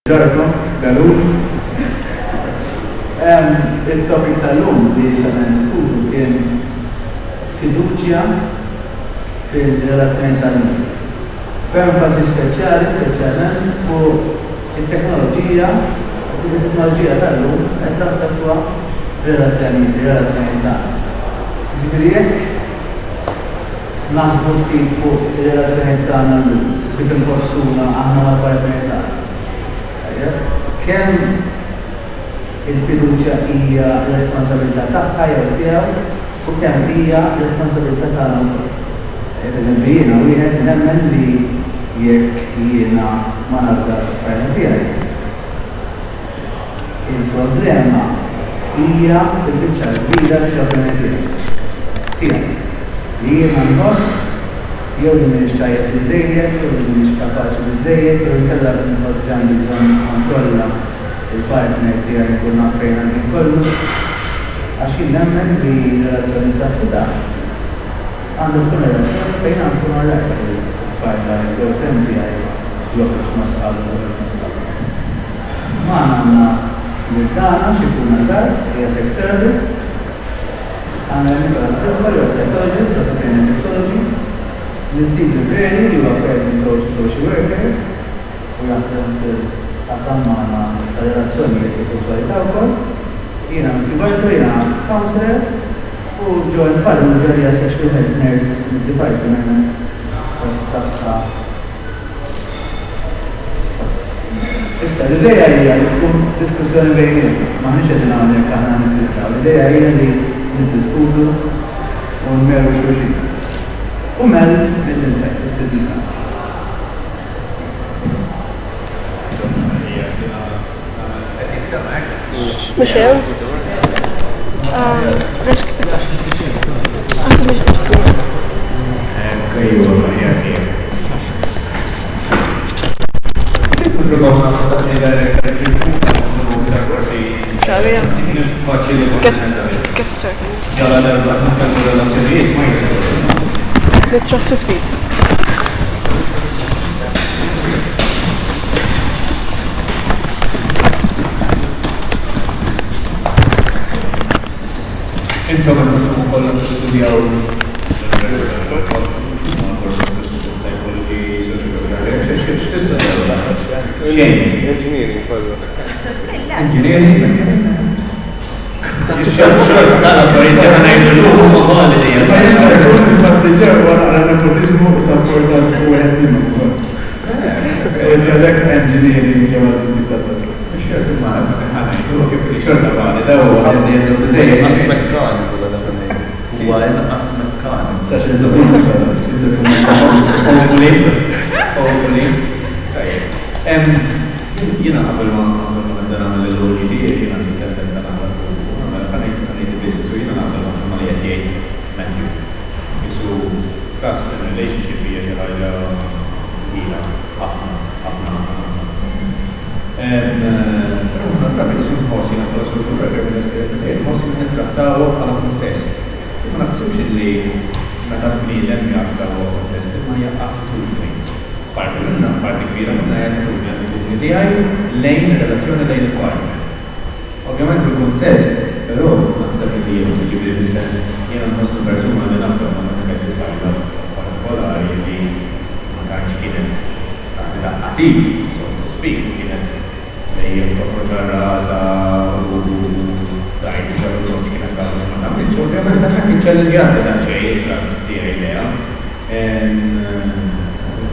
Ġarkom, Galun. Il-topic tal-lum li xamen diskutu kien fiduċja fil-relazzjoni tal-lum. B'enfasi speċjalment fuq il-teknoloġija tal-lum qed taffettwa relazzjoni tagħna. Ġifieri jekk naħsbu ftit fuq ir-relazzjoni tagħna llum kif impostuna aħna mal-partner tagħna. Kemm il-fiduċja hija responsabilità tagħha jew tiegħu u kemm hija responsabilità tagħna wkoll. Eżempju jiena wieħed nemmen li jekk jiena ma nafdax fajna tiegħi. Il-problema hija fil-biċċa kbira fil-problema tiegħi. Li jiena nħoss jew li m'iniex tajjeb biżżejjed, jew li m'iniex kapaċi biżżejjed, jew inkella nħoss li għandi bżonn kontrolla il-partner tiegħi jkun naf fejn għandi kollu, għax jien nemmen li relazzjoni saħħitha għandu tkun relazzjoni fejn għandu tkun għarrajt il-partner il-girlfriend tiegħi joħroġ ma sqalu joħroġ ma sqalu. Ma għandna l-tagħna xi jkun żgħar hija sex therapist, għandna l-nibgħa l-tifel jew psychologist jew training sexology, l-Steve Libreri li huwa parenting coach social worker u jaħdem fil-qasam magħna tal-relazzjonijiet u sessualità wkoll. Jiena mtibajtu jiena counselor u ġo nfallu ġerja sexual health nurse mid-department tas-saħħa. Issa l-idea hija li tkun diskussjoni bejnietna, m'aħniex qed nagħmlu aħna nittrattaw. L-idea hija li niddiskutu u nmerru xulxin. U mel mill-Insite, is-sidina. مش هيو ليش كده انت مش بتفهم ايوه يا اخي نترصوا فtit. Intom għal-nusum kollha studjaw Engineering kollu. Engineering? Tala forsi għana jgħidu l-lum u għalli li għal. Ma jisar kun il-fattiġer għara għal-nepotismu u sapporta l-għuħed minnu għal. Eżadek engineering ġewad il-diktator. Xertu ma għana jgħidu kif li xorta għani daw għadni għadni għadni Asmekkani kulla da għanni. Huwa asmekkani. Sax il-dokun hopefully. Jina għabel ma għandana mill-l-OGD, jina nitkellem ta' għabel għanajt il-basis u jina għabel ma għamma li għadjej Matthew. Jisu trust and relationship hija xi ħaġa ila ħafna. Però natrabi jisu nħossi naqbel sul program mill-esperienza tiegħi, nħossi nittrattaw bħala kuntest. Ma naħsibx li meta bniedem jaqtaw kuntest ma jaqgħu tutri. Parti kbira minna l-attitudni tiegħi lejn ir-relazzjoni lejn il-partner. Ovvjament il-kuntest, però naħseb li jien tiġi bis-sens jiena nħossu persuna li nafhom ma nafhekk il-partner partikolari li ma tantx kienet attiv, so to speak, kienet dejjem toħroġ rasa u dajt ġarru kienet għadha ma tagħmilx. Ovvjament dak kien ċellenġjati dan xejn il-klass tiegħi leha.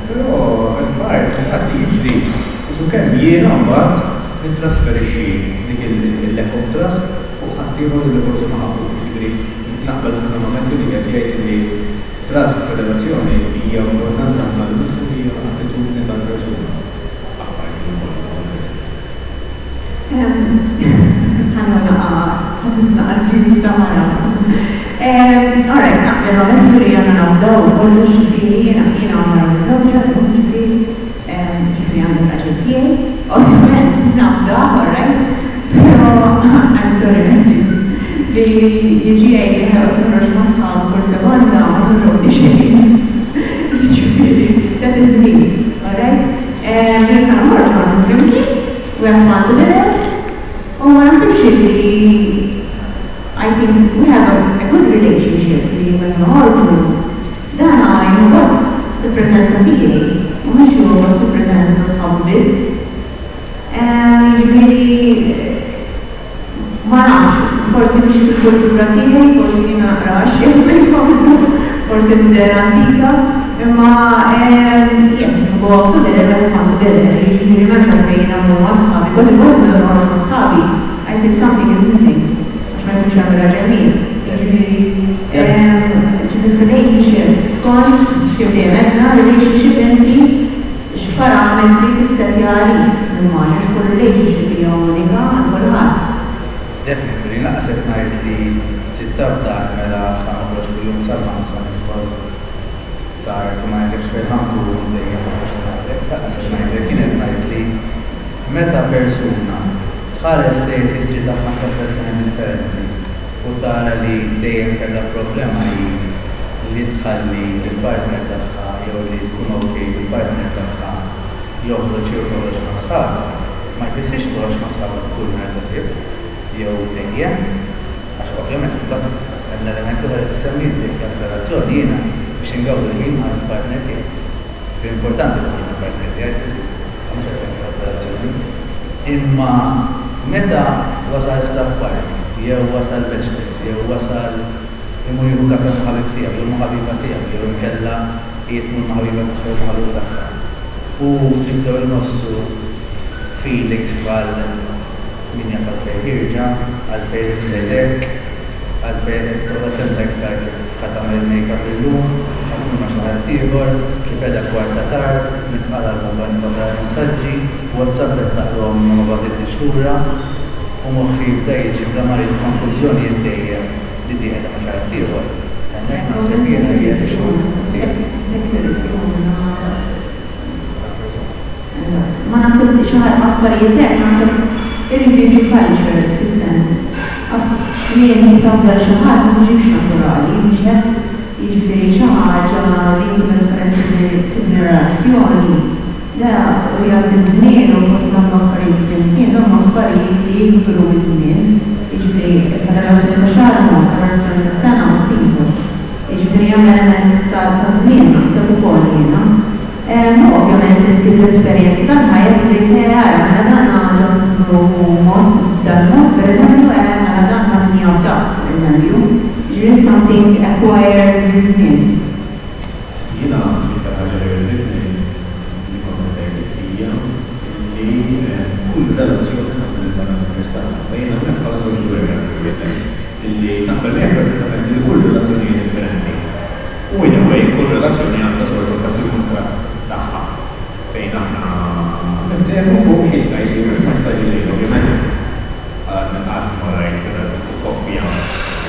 Però il-part ħadd jiġri isu kemm jiena mbagħad nittrasferixxi dik il-lack of trust u ħadd ieħor li forsi ma ħabbux. Jiġri naqbel normalment li qed jgħid li trust fir-relazzjoni hija importanti ħafna l-nifsu hija attitudni tal-persuna. Alright, naqbel għamentu li għana nabdaw kollu ġifiri, jena għamra l-zawġa, ġifiri għandu raġel tiegħi, ovvijament nabdaw, alright, pero I'm sorry, li jiġi għajli għu t-nraġ masħab kull sekonda, għandu xejn. Ġifiri, that is me, alright? Jek għana marġu għandu flimki, we have fun together. Oh, ma nasibx li I think we have a good relationship li when noħorġu dan għajn gost il-preżenza tiegħi u mhux gost il-preżenza ta' sħabu biss. Jiġifieri ma nafx, forsi biex fil-kultura tiegħi, forsi ma naqrax, forsi b'dera antika, imma yes, go together and fun together. Jiġifieri m'hemmx għalfejn nagħmlu ma' sħabi, because it wasn't a lot of sħabi. I think something is missing. Ma kienx għamilha ġemil. Ġifieri relationship, skont kif dejjem għedna, relationship inti x'parametri tissettja għalik. Ma nix kull relationship hija unika għal kulħadd. Definitely, naqset ngħid li ġittabda mela ħanħroġ kuljum salma tar ma jgħidx fejn dejjem naqset ngħidlek kienet ngħid li meta persuna tħares lejn history tagħha ta' persuni differenti u tara li dejjem kellha problema li tħalli l-partner tagħha jew li tkun okej bil-partner tagħha joħroġ jew toħroġ ma' sħab, ma jfissirx toħroġ ma' sħab kull meta sir jew dejjem, għax ovvjament imbagħad l-element li tissemmi dik relazzjoni jiena biex ingawdu l-ħin mal-partner tiegħi. Importanti li il-partner tiegħi imma meta wasal staff party jew wasal bachelor jew wasal imur jieħu kafè mal-ħabib tiegħu jew mal-ħabiba tiegħu jew inkella jitmu mal-ħabiba tagħha jew mal-ħabib tagħha. U tibdew il-nossu feelings bħal min jaqal fej ħirġa, għal-fej sedek, għal-fej t-għatem iktar ħatamel make-up il-lum, għal-kun ma xaħar tibor, kifeda kwarta tard, mitqala l-mobani babra messagġi, WhatsApp l-taqlom ma batit xura, u moħħi bdejġi b'damari konfuzjoni jiddejjem li diħed ma xaħar tibor. Għannek ma s-sekjena jiet ma nasib li xaħar affarijiet hekk nasib irridu culture fis-sens. Li jittabdel xi ħadd ma jiġix naturali, biex jiġifieri xi ħaġa li jkun differenti fil-relazzjoni. Da u jgħaddi żmien u forsi nagħmlu affarijiet flimkien huma affarijiet li jikbru biż-żmien. Jiġifieri sa relazzjoni ta' xahar relazzjoni ta' sena u tipu. Jiġifieri hemm element ta' żmien naħseb ukoll jiena. Ovvjament l-esperienza tal-ħajja li t-għara għana dan għadam dal-mod, per eżempju, għana dan għadni għabda, per eżempju, ġiri something acquired with me. Jina għamil ħagġa li għeditni li kontattija li kull relazzjoni għamil il-banna jina għamil bħala soċu għamil li naqbel għamil li kull relazzjoni differenti. U anyway, kull relazzjoni għamil soċu għamil taħħa fejn aħna nifteħu fuq xista jisir mux ma jistaġi li ovvijament għad marrajt koppja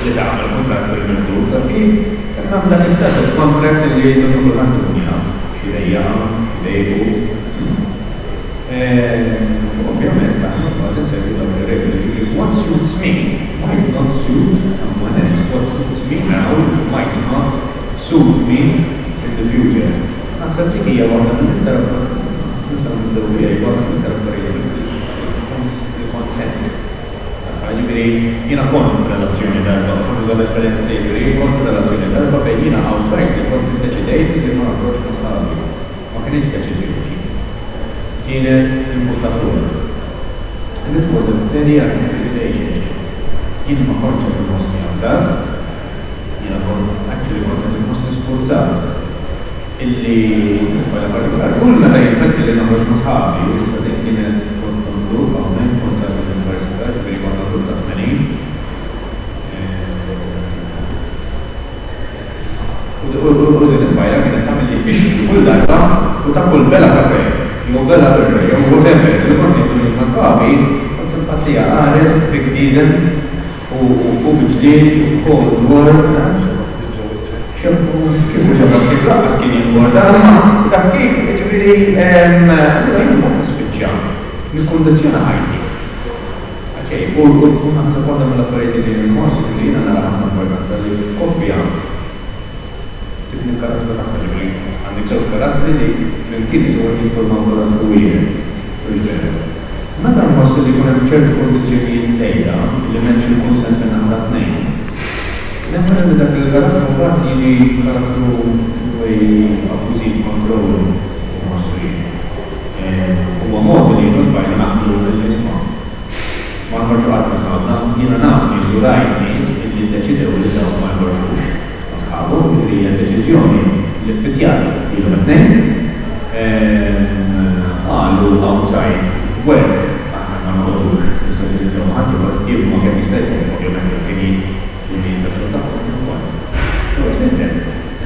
li taħmel kontrat bil-mendur ta' kif għamda kittasab kontrat li jgħidu kullħan dunja xidejja, xidejbu ovvijament taħna għad n-segħu dawn il-regoli li what suits me might not suit someone else, what suits me now might not suit me in the future. Naħseb li hija waħda mill-iktar nistgħu nibdew hija waħda mill-iktar affarijiet il-konsent. Ġifieri jiena kont relazzjoni darba, nuża l-esperjenza tiegħi, kont relazzjoni darba fejn jiena outright li kont iddeċidejt li ma nagħmlux masabi. Ma kienx deċiżjoni. Kienet imbuttatura. And it was a very active relationship. Jien ma kontx il-mosni għal jiena kont actually kont il-mosni sforzat. Illi nifajla partikolar, kull meta jinfetti li naħroġ ma' sħabi, issa dik kienet kont grupp hawnhekk kont għal l-Università, ġifieri kont grupp ta' 80. U din nifajla kienet tagħmel li biex kull darba u ta' kull bela kafè, jew bela birra, jew whatever, li kont ngħidu ma' sħabi, kont nfattija qares, bigdiden u biġdien u cold war, kif uġabak kif laqas kien jingorda, taf kif, ġifieri, ma nispiċċa, niskondizjona ħajti. U naħseb waħda mill-affarijiet li l-morsi li jiena nara ħafna importanza li l-koppja tibni l-karattru tagħha ġifieri għandek żewġ karattri li flimkien iżgħu jiffurmaw karattru wieħed. Meta nħossu li jkun hemm ċertu kondizzjonijiet żejda li m'hemmx il-kunsens minn naħa tnejn. Nemmen li dak il-karattru mbagħad jiġi karattru abbużiv kontrollu nħossu jien. Huwa mod li jkun naqblu l-isma'. Ma nħorġu qatt ma sabna, jiena naf nies u rajt nies li ddeċidew li dawn ma jmorrux. Għabu li hija deċiżjoni li ffitjat ilhom it-tnejn għallu outside work, ma nħodux, nistaġġiżjaw ħadd jibbu ma kemm jista' jkun ovvjament il-kien li jintaxxu tagħhom.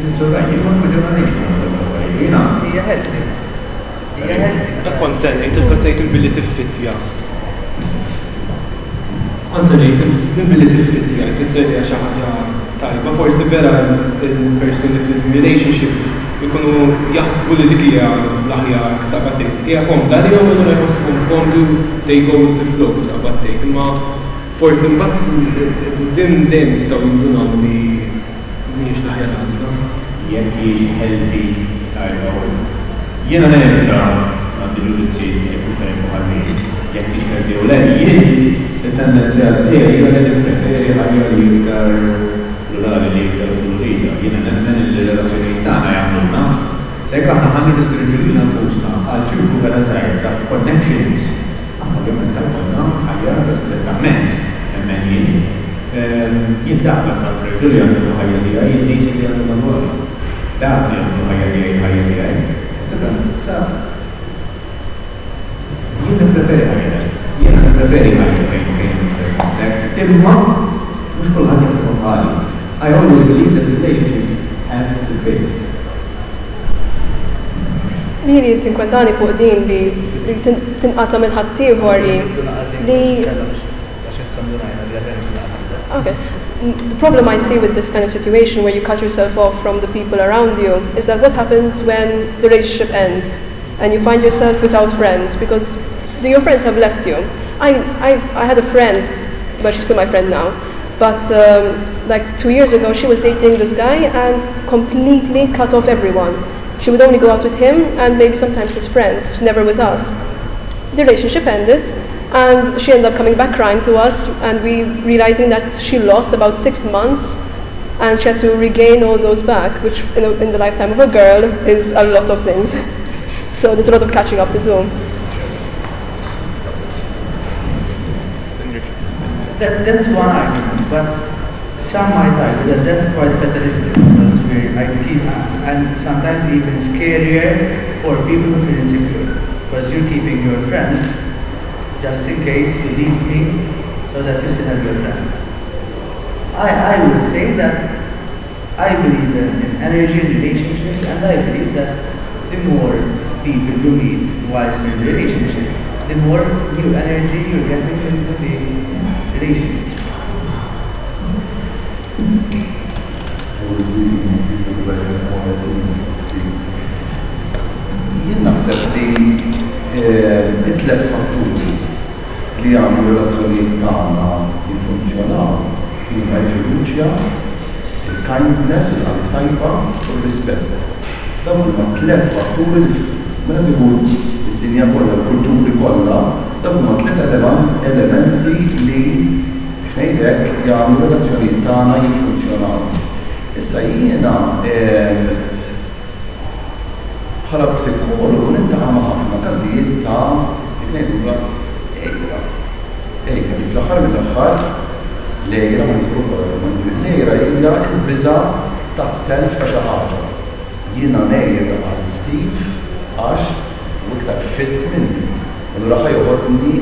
It's all right, you want to do Hija healthy. Hija healthy. Dak kont sejt il-billi tiffittja. Anzi ngħid billi tiffittja, jfisser li xi ħaġa tajba, forsi vera il-persuni fil-relationship ikunu jaħsbu li dik hija l-aħjar taqattejt. Hija komda li jew ma jħossuhom komdu they go with the flow taqattejt. Imma forsi mbagħad din dejjem jistgħu jindunaw li mhijiex l-aħjar għażla. Jekk hiex healthy tajba. Jiena nevita għandi ġudizzji jekk fejn ħażin. Jekk hiex healthy u le jien it-tendenzja tiegħi hija li nippreferi ħajja li iktar plurali li iktar plurita. Jiena nemmen il-relazzjonijiet tagħna jagħmluna se aħna ħanni nistriġġulina nfusna għal ċirku vera żgħir ta' connections. Ovvjament tal-konna ħajja strettament nemmen jien dak l-aktar li għandu ħajja tiegħi jien nies li għandu madwar. Dak li għandu ħajja tiegħi. Jien nippreferi ħajja. Jiena nippreferi ħajja imma mhux kulħadd jaħseb bħali. I always believe that relationships have to fit. Li tinkwetani fuq din li tinqata minn ħaddieħor li Okay. The problem I see with this kind of situation where you cut yourself off from the people around you is that what happens when the relationship ends and you find yourself without friends because your friends have left you. I had a friend, but she's still my friend now, but like 2 years ago she was dating this guy and completely cut off everyone. She would only go out with him and maybe sometimes his friends, never with us. The relationship ended and she ended up coming back crying to us and we realizing that she lost about 6 months and she had to regain all those back, which in the lifetime of a girl is a lot of things. So there's a lot of catching up to do. That's one argument, but some might argue that that's quite fatalistic because and sometimes even scarier for people who feel insecure because you're keeping your friends just in case you leave me so that you still have your friends. I would say that I believe in energy in relationships and I believe that the more people you meet while in a relationship, the more new energy you're getting into the relationship. Jien naħseb li it-tlet fatturi li għamlu relazzjonijiet tagħna jiffunzjonaw huma l-fiduċja, il-kindness, il-qalb tajba u r-rispett. Dawn huma tliet fatturi li meta ikun id-dinja kollha, l-kulturi kollha, dawn huma tliet elementi li x'ngħidlek jagħmlu relazzjonijiet tagħna jiffunzjonaw. Issa jiena bħala psikologu nintaqa' ma' ħafna każijiet ta' ngħidulha ejja li fl-aħħar mill-aħħar lejra ma nisbruka lejra hija l-biża' ta' telf ta' xi ħaġa. Jiena ngħid għal Steve għax u iktar fitt minni. Allura ħajjoħodni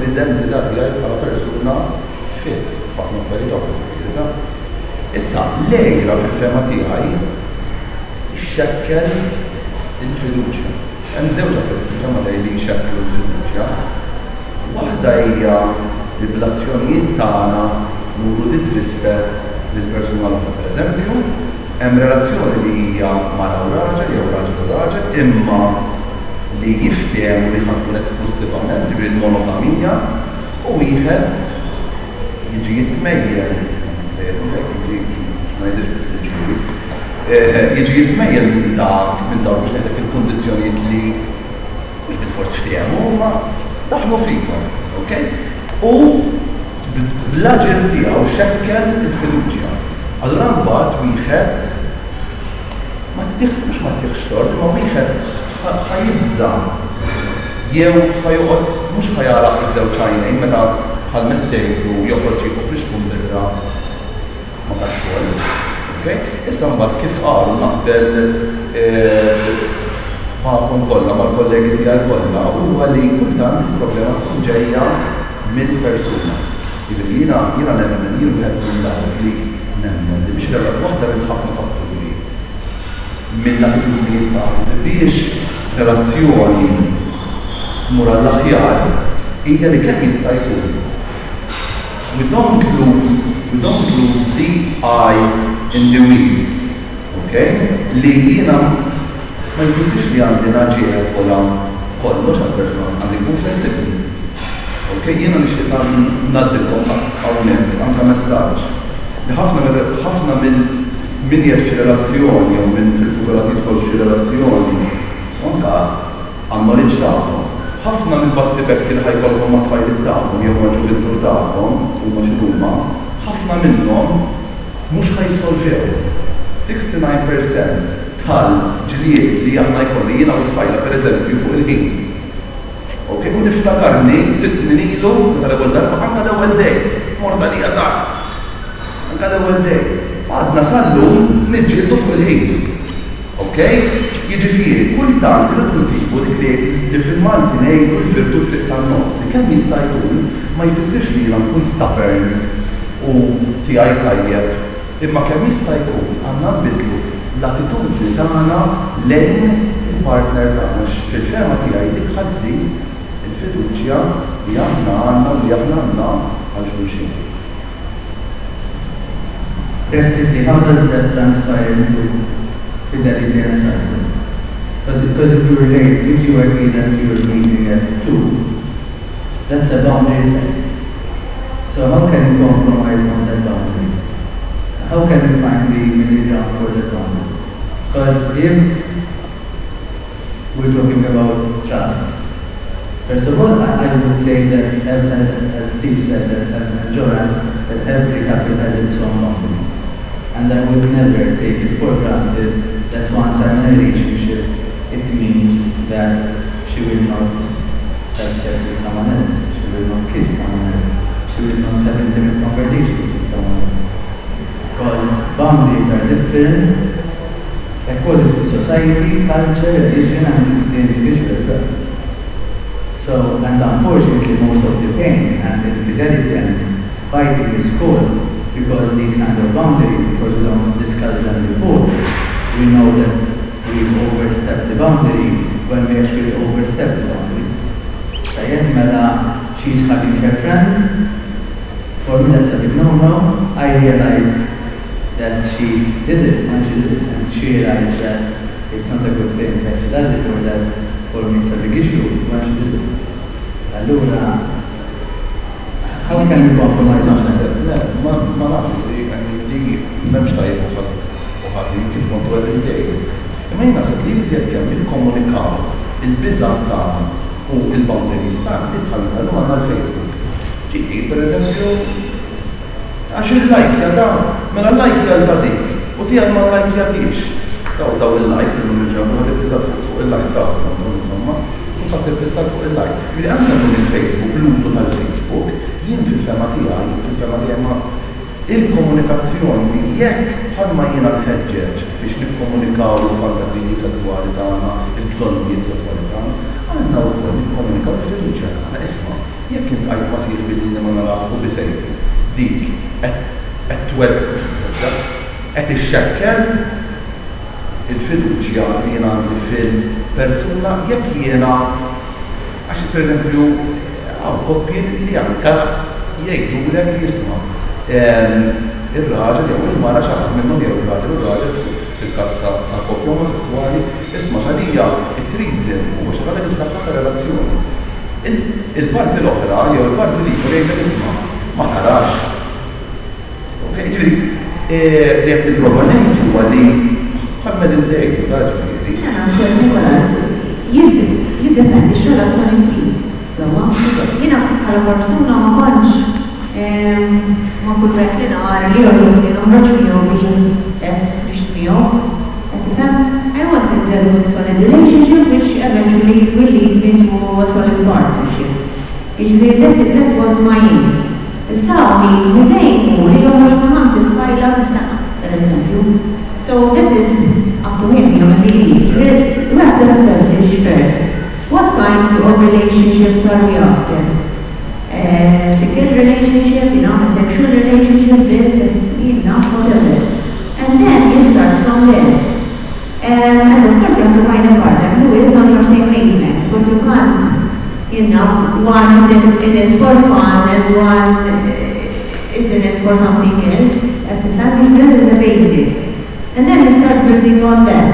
l-identità tiegħi bħala persuna fitt f'ħafna affarijiet oħra. Issa lejra fil-fema tiegħi xekkel il-fiduċja. Hemm żewġ affarijiet fil-fema tiegħi li jxekklu l-fiduċja. Waħda hija li bl-azzjonijiet tagħna nuru disrispett lill-persuna l-oħra. Pereżempju, hemm relazzjoni li hija mara u raġel jew raġel u raġel imma li jiftehmu li ħadmu esklusivament bil-monogamija u wieħed jiġi jitmejjel jiġi jitmejjel minn dak biex ngħidlek il-kundizzjonijiet li mhux bil-fors ftehmu ma daħlu fikom, ok? U bl-aġir tiegħu xekkel il-fiduċja. Allura mbagħad wieħed mhux ma tieħx tort, ma wieħed ħajibża jew ħajoqgħod mhux ħajaraq iż-żewġ għajnejn meta bħal mettejlu joħroġ jieħu fl-ixkun birra ma tax-xogħol. Ok? Issa mbagħad kif qalu naqbel magħkom kollha mal-kollegi tiegħi kollha huwa li kultant il-problema tkun ġejja mill-persuna. Jiena nemmen jien wieħed minn dak li nemmen li biex waħda minn ħafna fatturi mill-attitudnijiet tagħna biex relazzjoni tmur għall-aħjar hija li kemm jista' jkun. We don't lose the I in the we. Okay? Li jiena ma jfissirx li għandi naġiet kollha kollox għall-persuna għandi jkun flessibbli. Okay? Jiena nixtieq ngħaddilkom hawnhekk anke messaġġ li ħafna min jgħix relazzjoni jew minn fil-futura tidħol xi relazzjoni anke għan-knowledge tagħhom. Ħafna mill-battibek li ħajkolkom ma' tfajlit tagħhom jew ma' ġuventur tagħhom huma xi huma, ħafna minnhom mhux ħajsolvew. 69% tal-ġlied li aħna jkolli jiena u tfajla pereżempju fuq il-ħin. Ok, u niftakarni 6 snin ilu meta l-ewwel darba anke l-ewwel dejt, morda li għadar. Anke l-ewwel dejt. Għadna sallum niġġieldu fuq il-ħin. Ok? Jiġifieri, kultant irid nsibu dik li fil-Malti ngħidu l-virtu triq tan-nofs li kemm jista' jkun ma jfissirx li jiena nkun stubborn u tiegħi tajjeb imma kemm jista' jkun għandna nbidlu l-attitudni tagħna lejn il-partner tagħna fil-fema tiegħi dik ħażid il-fiduċja li aħna għandna u li aħna għandna għal xulxin. Practically, how does that transpire into fidelity and trust? Because if you relate, if you agree that you are meeting at 2, that's a boundary set. So how can you compromise on that boundary? How can you find the middle ground for that boundary? Because if we're talking about trust, first of all, I would say that, as Steve said, and Joran, that every couple has its own boundary. And I would never take it for granted that once I'm in a relationship, it means that she will not have sex with someone else, she will not kiss someone else, she will not have intimate conversations with someone else. Because boundaries are different according to society, culture, religion, and the individual. So, and unfortunately, most of the pain and infidelity and fighting is caused because these kind of boundaries, because we don't discuss them before, we know that we overstep the boundary when we actually overstep the boundary. So she's having her friend, for me that's a big no-no. I realized that she did it when she did it, and she realized that it's not a good thing that she does it, or that for me it's a big issue when she did it. Allora, how can we compromise on that? Ma nafx li m'hemmx tajjeb u ħażin kif kontu qed intejju. Imma jien naħseb li iżjed kemm nikkomunikaw il-biża' tagħna u l-boundaries tagħna nitħallmu għandna l-Facebook. Ġieli pereżempju għax il-lajkja da, mela l-lajkja ta' dik u tiegħek ma l-lajkjatix. Daw il-likes illum il-ġurnata ma tittisal fuq il-likes tagħhom, insomma, mhux ħadd tittisal fuq il-like. Ġieli anke minn il-Facebook, l-użu tal-Facebook, jien fil-fema tiegħi ma il-komunikazzjoni jekk bħalma jiena nħeġġeġ biex nikkomunikaw il-fantaziji sesswali tagħna, il-bżonnijiet sesswali tagħna, għandna wkoll nikkomunikaw il-fiduċja tagħna. Isma' jekk int qajt ma sir billi ma naraħu bisejtu dik qed qed ixxekkel il-fiduċja li jiena għandi fil-persuna jekk jiena għax pereżempju hawn koppji li anke jgħidulek jisma' il-raġel jew il-mara xaħat minnhom jew il-raġel fil-każ ta' koppja omosessuali isma' xalija it-treason huwa xi ħaġa li tista' relazzjoni. Il-parti l-oħra jew il-parti li jgħidlek isma' ma tarax. Okej, ġifieri li qed nipprova ngħid huwa li ħadd intejtu ta' ġifieri. Nicholas jiddefendi x-relazzjoni trid. Jina bħala persuna ma kontx ma kull wet li nara li joġobni noħroġ miegħu biex miegħu. I wanted to have a solid relationship which eventually will lead into a solid partnership. That was my aim. Sawi, mizejn li joħroġ ma' ħamsin fajla fis-sena, per eżempju. So that is up to him, we have to establish first what kind of relationships are we after. Physical relationship, a sexual relationship, this, whatever. And then you start from there. And of course you have to find a partner who is on your same wavelength, because you can't, one is in it for fun and one is in it for something else. At the time, this is a basic. And then you start building on that.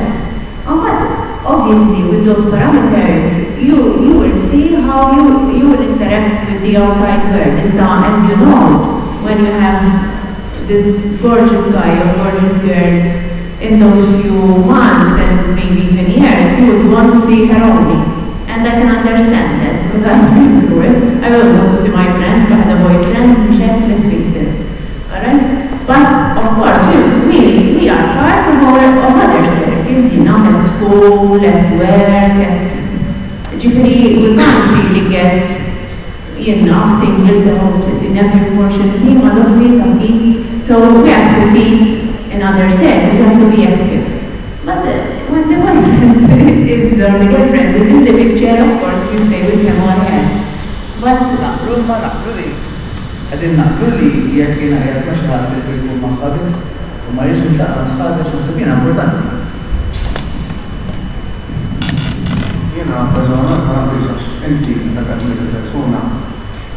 But obviously with those parameters, you will see how you will interact with the outside world. As you know, when you have this gorgeous guy or gorgeous girl in those few months and maybe even years, you would want to see her only. And I can understand that because I've been through it. I will want to see my friends, if I had a boyfriend, check, let's face it. Alright? But of course, we are part of other circles, at school, at work, we can't really get, singled out in every portion, so we have to be in other circles, we have to be active. But when the boyfriend is, or the girlfriend is in the picture, of course, you stay with him or her. But għedin naqru li jek jena jgħat maċħat li jkun maħħadis u ma jiex nitaqqa sħadis u sabina importanti. Jena personalment ma naqriġax inti dakat il-persuna,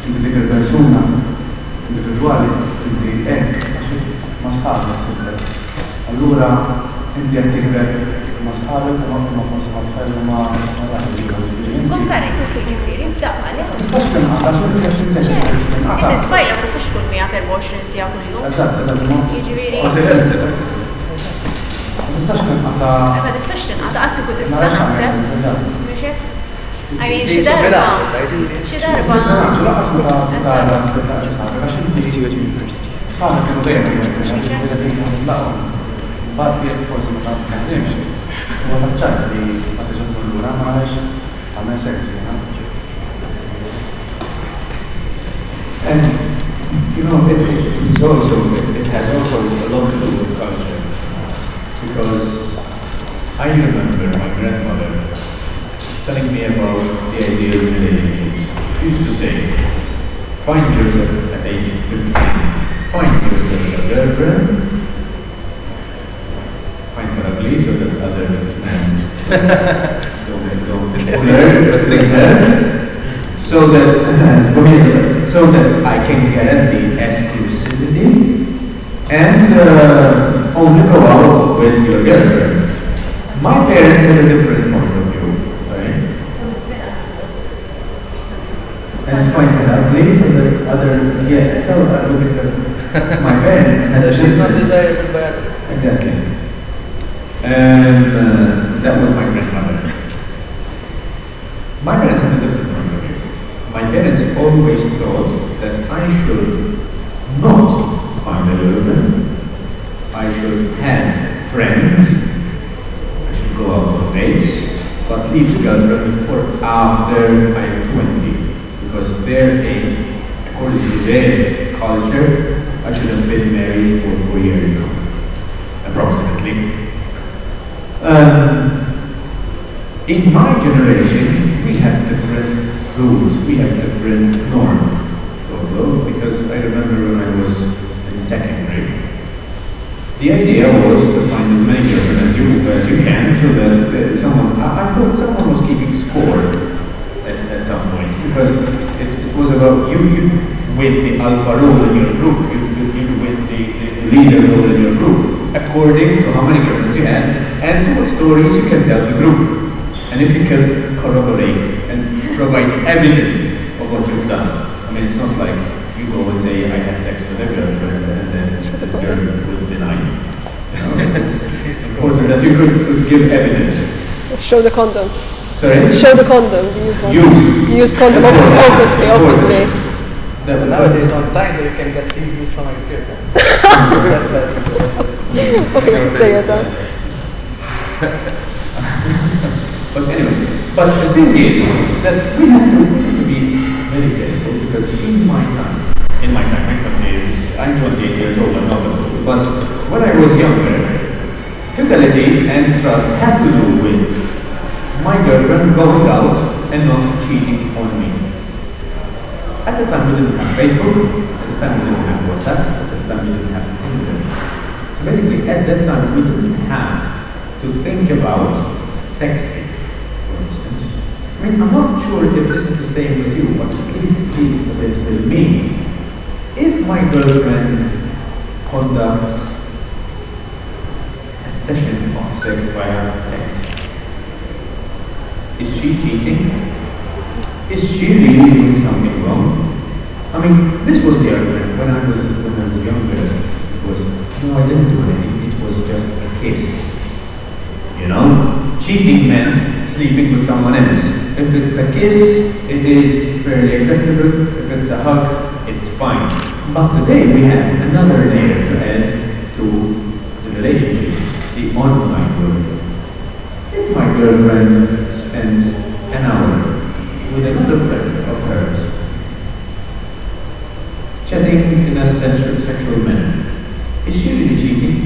inti dik il-persuna individuali, inti ma sħadis. Allura inti għed tikber ma sħadis ma forsi ma tfell ma Skompari kuki ġifiri, b'daqqa li. Tistax tinqata, xorti għax tinqata. Inti tfajla ma tistax tkun mija per 24 sija kull jum. Eżatt, Jiġifieri. Tistax tinqata. Ma tistax tinqata, qassi kun tista' naħseb. I mean, xi darba. Sħabek kienu dejjem Bad jek forsi ma tafx u għadċajt li għadġa t-tullura ma għax għamil seksi. And, it has also a lot to do with culture. Because I remember my grandmother telling me about the idea of relationships. She used to say, find yourself at age 15, find yourself a girlfriend, find her ugly so that other men don't bring her, so that I can guarantee exclusivity and only go out with your girlfriend. My parents had a different point of view, right? And find her ugly so that others, my parents had a She's not desirable by others. Exactly. And that was my grandmother. My parents had a different point of view. My parents always thought that I should not find a girlfriend. I should have friends. I should go out on dates, but leave the girlfriend for after I am 20. Because their aim, according to their culture, I should have been married for 4 years now, approximately. In my generation, we have different rules, we have different norms. So, because I remember when I was in second grade, the idea was to find as many girlfriends as you can, so that I thought someone was keeping score at some point, because it was about you win the alpha role in your group, you win the leader role in your group, according to how many girlfriends you had, and to what stories you can tell the group. And if you can corroborate and provide evidence of what you've done. I mean, it's not like you go and say, I had sex with a girlfriend, and then the girl will deny. It's important that you could give evidence. Show the condom. Sorry? Show the condom. You used condom. Use. You used condom, obviously. Nowadays on Tinder you can get reviews from experience. Okay, say it. But anyway, but the thing is that we have to be very careful because in my time, I'm 28 years old, I'm not old, but when I was younger, fidelity and trust had to do with my girlfriend going out and not cheating on me. At the time we didn't have Facebook, at the time we didn't have WhatsApp, at the time we didn't have Internet. So basically at that time we didn't have to think about sexting, for instance. I mean, I'm not sure if this is the same with you, but at least it is a bit with me. If my girlfriend conducts a session of sex via text, is she cheating? Is she really doing something wrong? I mean, this was the argument when I was younger. It was, no, I didn't do anything. It was just a kiss. You know? Cheating meant sleeping with someone else. If it's a kiss, it is fairly acceptable. If it's a hug, it's fine. But today we have another layer to add to the relationship, the online world. If my girlfriend spends an hour with another friend of hers, chatting in a sexual manner, is she really cheating?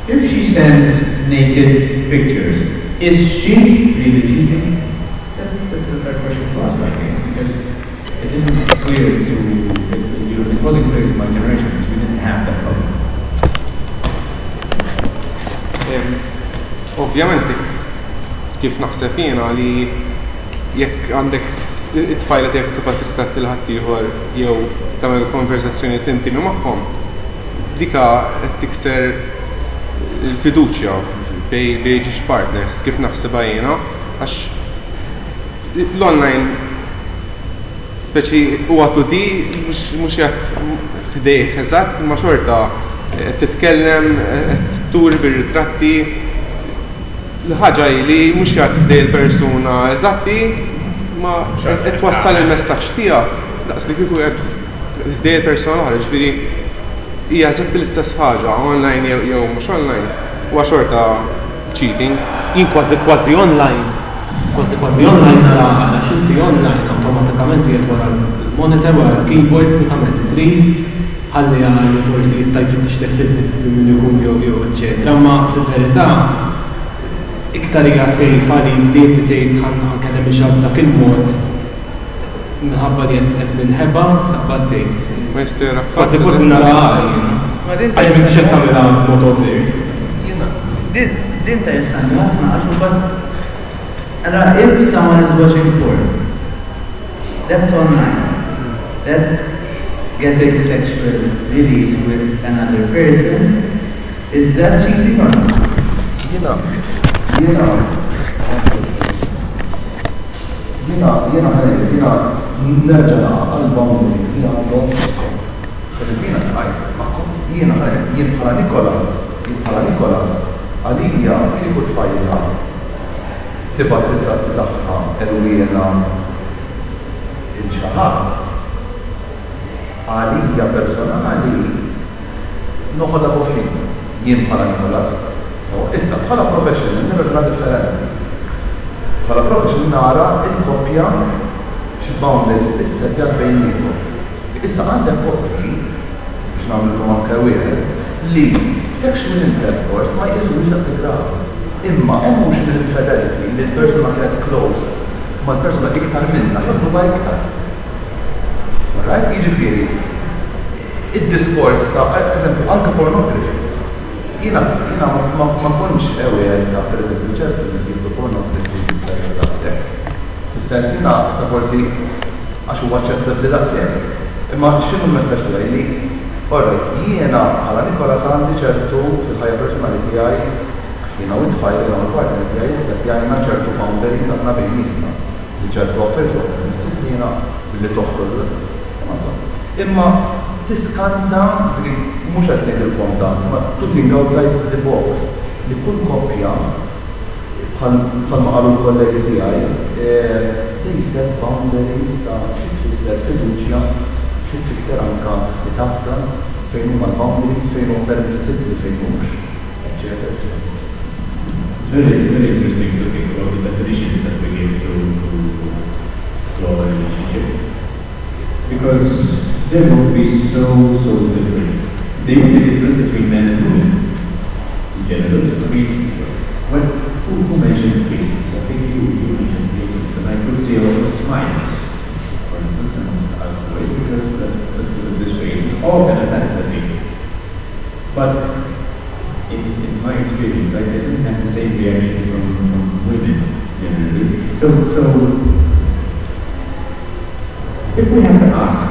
If she sends naked pictures, is she really cheating? That's a fair question to ask, I think, because it isn't clear it wasn't clear to my generation because we didn't have that problem. Ovvjament, kif naħseb jiena li jekk għandek it-tfajla tiegħek tibqa' trittat il-ħaddieħor jew tagħmel konversazzjonijiet intimi magħhom, dika qed tikser il-fiduċja bejn partners kif naħsebha jiena għax l-online speċi huwa tudi mhux qed ħdejh eżatt ma xorta qed titkellem qed tur bir-ritratti l-ħaġa li mhux jagħti ħdej il-persuna eżatti ma qed twassal il-messaġġ tiegħek daqs li kieku qed ħdej il-persuna oħra, ġifieri hija eżatt l-istess ħaġa online jew mhux online huwa xorta cheating. Jien kważi online. Kważi online nara xinti online awtomatikament qiegħed wara l-monitor wara l-keyboard li tagħmel trid ħalli għal forsi jista' jfittix fitness minn ikun jew eċetera, ma fil-verità iktar hija sejfa li inti tgħid anke hemm ixab dak il-mod minħabba li qed minħebba taqbad tgħid. Ma jistera kważi nara għax m'intix qed tagħmilha b'mod ovvert. Din interessanti ħafna għax imbagħad if someone is watching porn, that's online. That's getting sexual release with another person. Is that cheating or not? nerġa' għal-boundaries li għandhom jiena tqajt magħhom, jien bħala Nikolas, għalija kieku tfajla tibgħat ritratti tagħha elwiena il-xaħat, għalija personali noħodha b'uffiċ jien bħala Nikolas. Issa bħala professional nirraġuna differenti. Bħala professional nara il-koppja x'boundaries issa bejniethom. Issa għandek koppji biex nagħmlu anke wieħed li sexual intercourse ma jqisux daqs gravi. Imma emotional infidelity li l-persuna kienet close ma l-persuna iktar minnha jogħduha iktar. Right? Jiġifieri id-diskors ta' eżempju anke pornography. Jiena ma kontx aware ta' pereżempju ċertu niżidu pornography fis-sens daqshekk. Fis-sens jiena sa forsi għax huwa aċċessibbli daqshekk. Imma x'inhu l-messaġġ tiegħi li jiena bħala Nikolas għandi ċertu fil-ħajja personali tiegħi jiena u t-tfajl jew il-partner tiegħi issa jgħinna ċertu boundaries aħna bejnietna li ċertu offertu disciplina billi toħroġ imma tiskanta mhux qed ngħidilkom dan, ma to think outside the box li kull koppja bħalma qalu l-kollegi tiegħi, they set boundaries ta' xi tfisser fiduċja, xi tfisser anke li tafda fejn huma l-boundaries, fejn huma permissibbli fejn mhux, eċetera, eċetera. Very, very interesting to think about the definitions that we give to our relationship. Because they would be so different. They would be different between men and women. In general, I mean, who mentioned patience? I think you mentioned patience, and I could see a lot of smiles, for instance, and as always, because let's put it this way, it's often a fantasy. But in my experience, I didn't have the same reaction from women generally. So if we have to ask,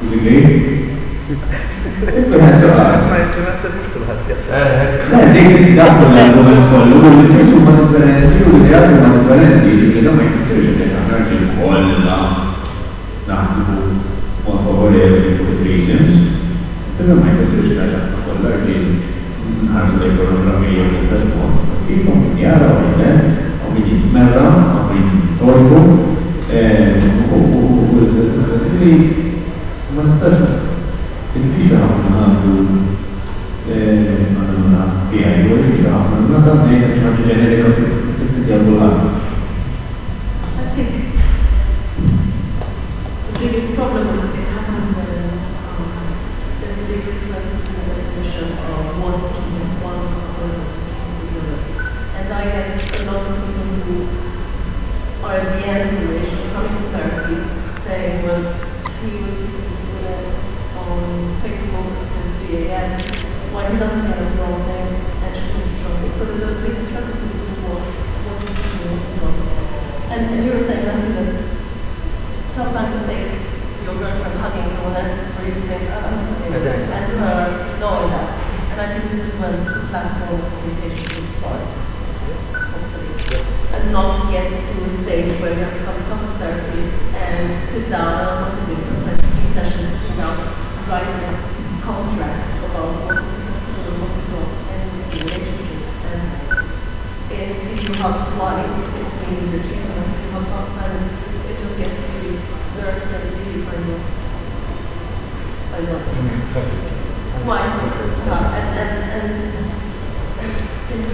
is it gay? If we have to ask, dak l-argument kollu, u l-nies huma differenti, u l-ideat huma differenti, jiġifieri ma jfissirx li aħna rġiel kollha naħsbu mod favorevoli fuq it-threesomes. Pero ma jfessirx li aħna kollha rġiel nħarsu lejn pornografija u l-istess mod. Kif min jara u min jismerra, u min torbu, u l-istess ma nistax il-fixa ħafna għandu għandu għaj, u il-fixa ħafna nasab nejta ċaħġa ġenerika f-tistizja l-għal. I think the biggest problem is it happens when there's a big difference between the definition of one treatment, one or the other. And I get a lot of people who are at the end of the relationship coming to therapy saying, well, he was on Facebook at 3 a.m. Why he doesn't get his wrong thing and she thinks it's wrong. So there's a big discrepancy between what is doing is wrong. And you were saying that sometimes it takes your girlfriend hugging someone else for you to think, oh, I'm not doing it. And her knowing that. And I think this is when the platform of communication should start. Hopefully. And not get to a stage where you have to come to couples therapy and sit down and what to do. Sometimes 3 sessions sitting down, writing a contract about what is acceptable and what is not in relationships. And if you hug twice, it means you're cheating. If you hug one time, it just gets really dirty and really kind of why? And things.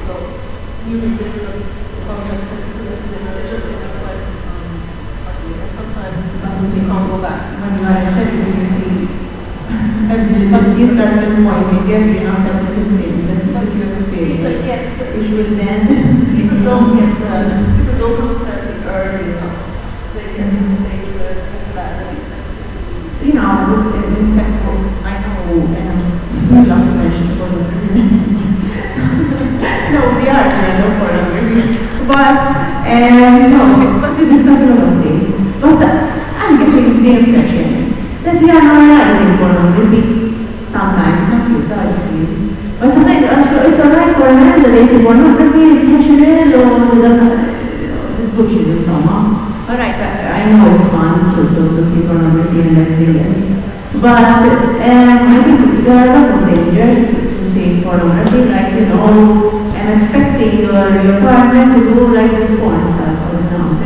So using this contract it just gets quite ugly. And sometimes you can't go back. When you are actually, you see, you start with point, you're not self-disciplined, that's your experience. Which will then, people don't come to therapy early enough. They get to a stage where it's really bad and expect it to be. you know, in fact, I know, we love to mention pornography. No, we are doing no pornography. But, no, we discuss a lot of things. But I'm getting the impression that we are normalizing pornography sometimes, not you, please. But sometimes it's alright for a man that they say pornography is sexual or this bullshit, alright, I know it's fun to see pornography and everything else. But I think there are a lot of dangers to see pornography, like, expecting your partner to do like this porn star, for example.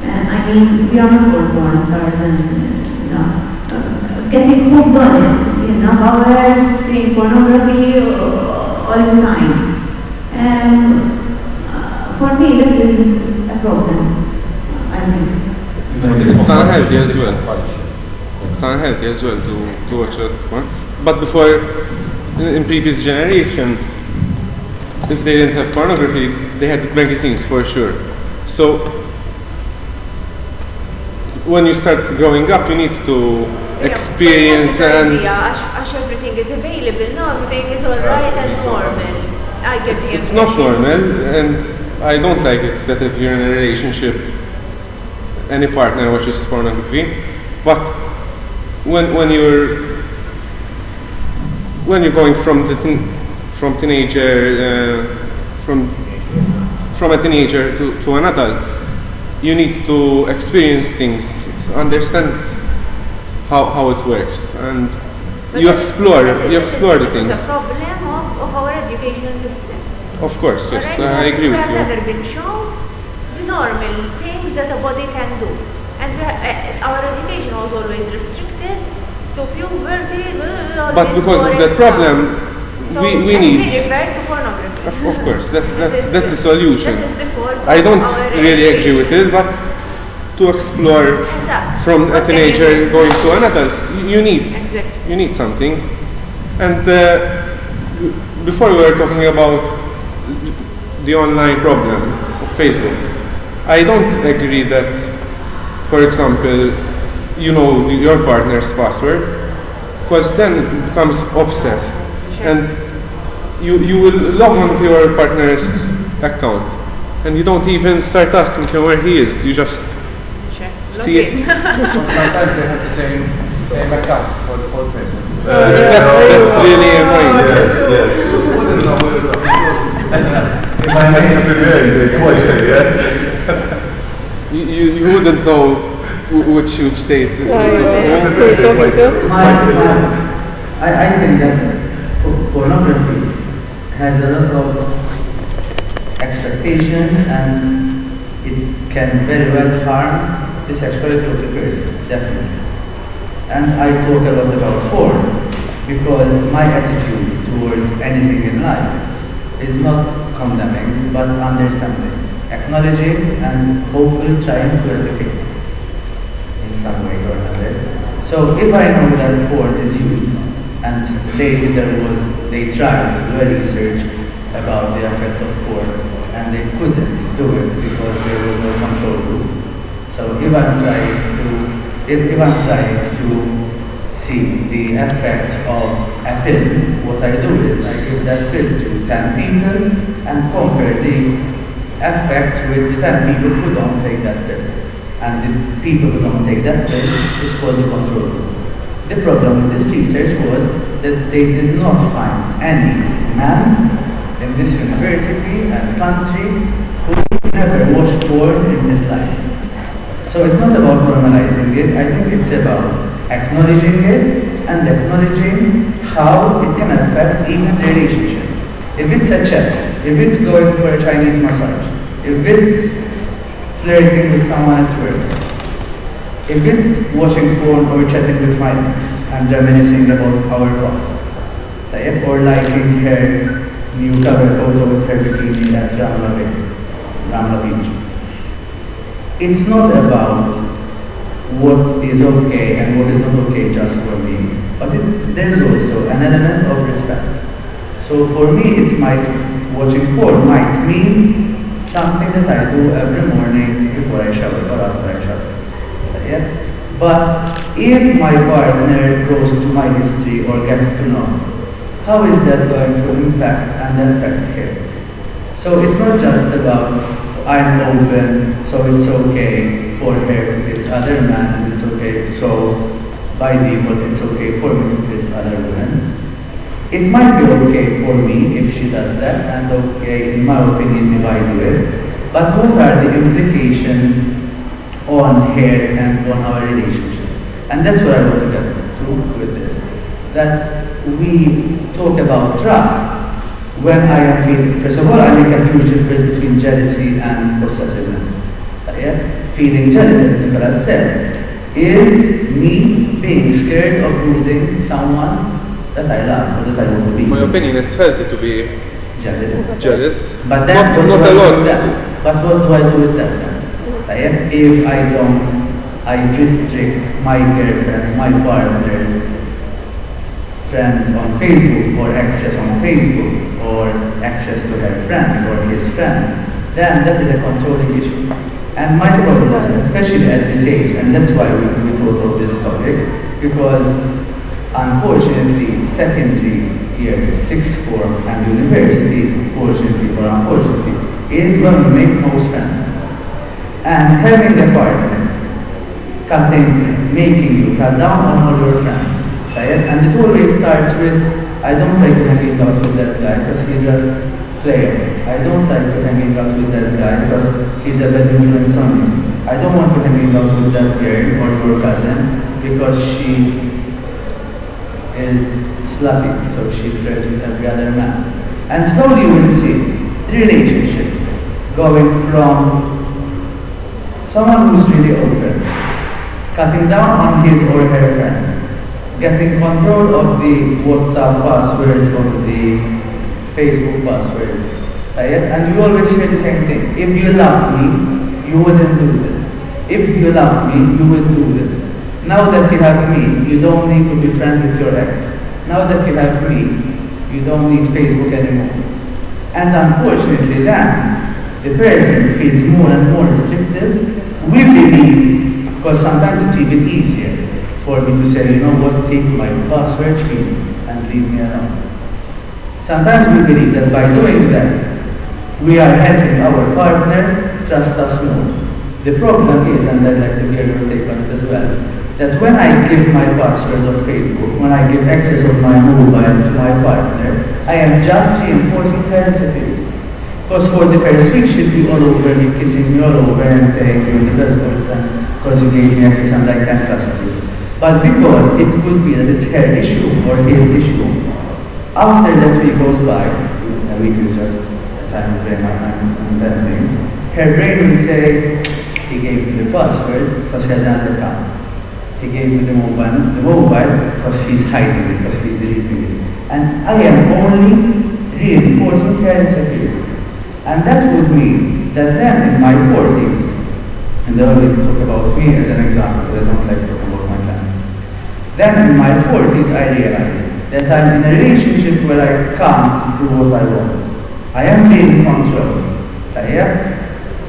And I mean, we are not all porn stars and, getting hooked on it, hours, seeing pornography all the time. And for me, that is a problem, I think. It's unhealthy as well. It's unhealthy as well to watch that one. But before, in previous generations, if they didn't have pornography, they had magazines for sure. So when you start growing up, you need to experience and everything is available. No, everything is alright and normal. I get it's not normal, and I don't like it that if you're in a relationship, any partner watches pornography. But when you're going from teenager from a teenager to an adult, you need to experience things, understand how it works, and you explore the things. It's a problem of educational system. Of course, yes, Alright? I agree with We have you. never been shown the normal things that a body can do. And our education was always restricted to puberty. But because of that problem, so we need. We refer to pornography. Of course, that's the solution. That is the fault I don't of our really agree with it, but to explore Exactly. from a What can teenager you do? going to an adult, Exactly. you need something. And before we were talking about the online problem of Facebook, I don't agree that, for example, you know your partner's password, because then it becomes obsessed, and you will log on to your partner's account, and you don't even start asking him where he is. You just see it. Sometimes they have the same account for the whole person. That's really annoying. If I may, twice a year. You wouldn't know which date it is. Who are you talking to? I think that pornography has a lot of expectations and it can very well harm the sexuality of the person, definitely. And I talk a lot about porn because my attitude towards anything in life is not condemning but understanding, acknowledging and hopefully trying to replicate in some way or another. So if I know that porn is used and they tried to do a research about the effect of porn and they couldn't do it because there was no control group. So if I'm trying to see the effect of a pill, what I do is I give that pill to 10 people and compare the effect with the 10 people who don't take that pill. And the people who don't take that pill is called the control group. The problem with this research was that they did not find any man in this university and country who never watched porn in his life. So it's not about normalizing it, I think it's about acknowledging it and acknowledging how it can affect even the relationship. If it's a chat, if it's going for a Chinese massage, if it's flirting with someone at work, if it's watching porn or chatting with my ex and reminiscing about our past, or liking her new cover photo with her bikini at Ramla Beach. It's not about what is okay and what is not okay just for me, but there's also an element of respect. So for me, watching porn might mean something that I do every morning before I shower or after I shower. Yeah? But if my partner goes to my history or gets to know, how is that going to impact and affect him? So it's not just about I'm open, so it's okay for her to kiss other man, and it's okay, so by default it's okay for me to kiss other women. It might be okay for me if she does that, and okay, in my opinion, if I do it. But what are the implications on her and on our relationship? And that's what I want to get to with this. That we talk about trust when I am feeling, first of all, I make a huge difference between jealousy and possessiveness. Feeling jealous, as Nicolas said, is me being scared of losing someone that I love or that I want to be. In my opinion, it's healthy to be Jealous. But then, not a lot. But what do I do with that then? If I restrict my girlfriends, my partners, friends on Facebook or access on Facebook or access to her friends or his friends, then that is a controlling issue. And my problem, especially at this age, and that's why we thought of this topic, because unfortunately, secondary year, sixth form and university, fortunately or unfortunately, is when we make most friends. And having a partner making you cut down on all your friends. Right? And it always starts with, I don't like hanging out with that guy because he's a player. I don't like hanging out with that guy because he's a bad influence on me. I don't want to hang out with that girl or your cousin because she is slutty, so she flirts with every other man. And slowly you will see the relationship going from someone who's really open, cutting down on his or her friends, getting control of the WhatsApp passwords or the Facebook passwords. And you always hear the same thing. If you love me, you wouldn't do this. If you love me, you would do this. Now that you have me, you don't need to be friends with your ex. Now that you have me, you don't need Facebook anymore. And unfortunately then, the person feels more and more restricted. We believe, because sometimes it's even easier for me to say, you know what, take my password fee and leave me alone. Sometimes we believe that by doing that, we are helping our partner trust us more. The problem is, and I'd like to hear your take on it as well, that when I give my password of Facebook, when I give access of my mobile to my partner, I am just reinforcing her recipe. Because for the first week she'll be all over me, kissing me all over and saying you're the best boyfriend because you gave me access and I can't trust you. But because it could be that it's her issue or his issue, after that week goes by, a week is just a time frame I'm bending, her brain will say, he gave me the password because he has another account. He gave me the mobile because he's hiding it, because he's deleting it. And I am only reinforcing her insecurity. And that would mean that then in my 40s, and they always talk about me as an example, because I don't like talking about my clients. Then in my 40s I realized that I'm in a relationship where I can't do what I want. I am being controlled.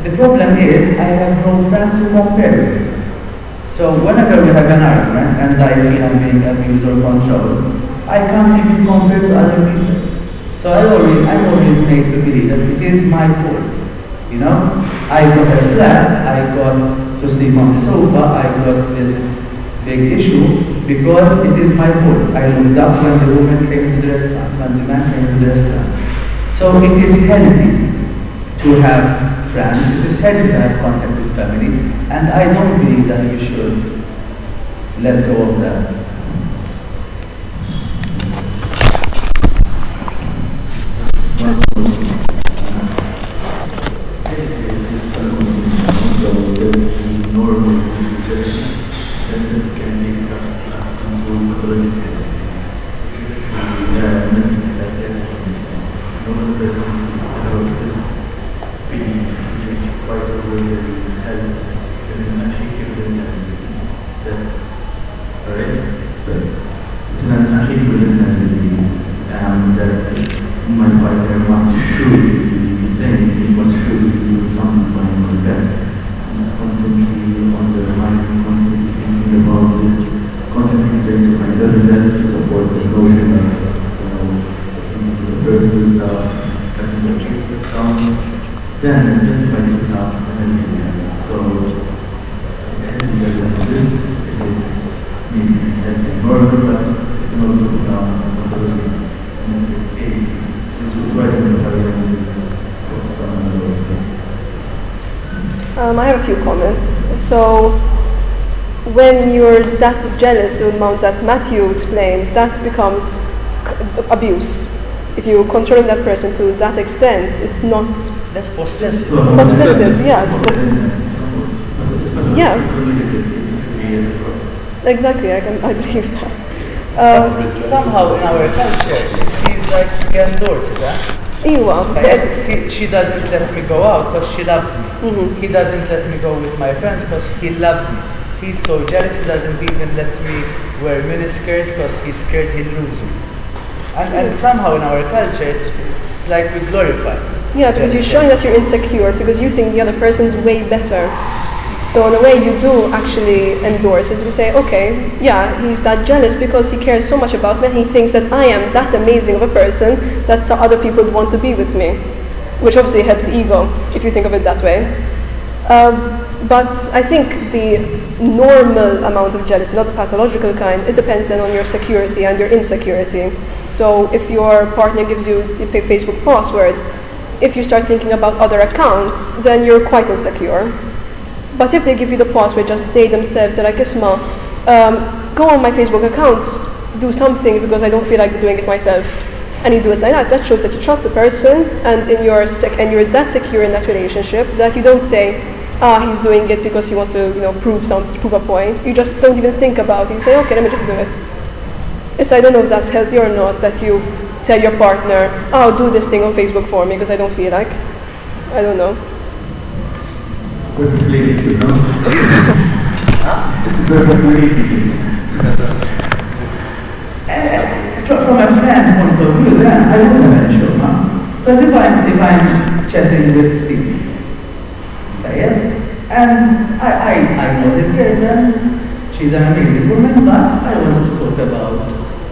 The problem is I have no friends to compare with. So whenever we have an argument and I feel I'm being abused or controlled, I can't even compare to other people. So I'm always made to believe that it is my fault. You know, I got a slap, I got to sleep on the sofa, I got this big issue because it is my fault. I looked up when the woman came to the restaurant, when the man came to the restaurant. So it is healthy to have friends, it is healthy to have contact with family, and I don't believe that we should let go of that. I have a few comments. So, when you're that jealous, the amount that Matthew explained, that becomes abuse. If you're controlling that person to that extent, it's not... That's possessive. Possessive, yeah. It's yeah. Exactly, I believe that. Somehow in our culture, it seems like we endorse it, she doesn't let me go out because she loves me. He doesn't let me go with my friends because he loves me. He's so jealous he doesn't even let me wear miniskirts because he's scared he'll lose me. And somehow in our culture, it's like we glorify. Yeah, because you're showing that you're insecure because you think the other person's way better. So in a way you do actually endorse it. You say, okay, yeah, he's that jealous because he cares so much about me and he thinks that I am that amazing of a person that some other people would want to be with me. Which obviously helps the ego, if you think of it that way. But I think the normal amount of jealousy, not the pathological kind, it depends then on your security and your insecurity. So if your partner gives you the Facebook password, if you start thinking about other accounts, then you're quite insecure. But if they give you the password, just they themselves, they're like, Isma, go on my Facebook accounts, do something because I don't feel like doing it myself. and you do it like that, that shows that you trust the person, and you're that secure in that relationship that you don't say, he's doing it because he wants to, prove a point. You just don't even think about it. You say, okay, let me just do it. So I don't know if that's healthy or not, that you tell your partner, do this thing on Facebook for me because I don't feel like. I don't know. Good relationship, no? This is a good relationship. From a friend's point of view, then I don't have an issue, because if I'm chatting with Steve, and I know the girlfriend, she's an amazing woman, but I want to talk about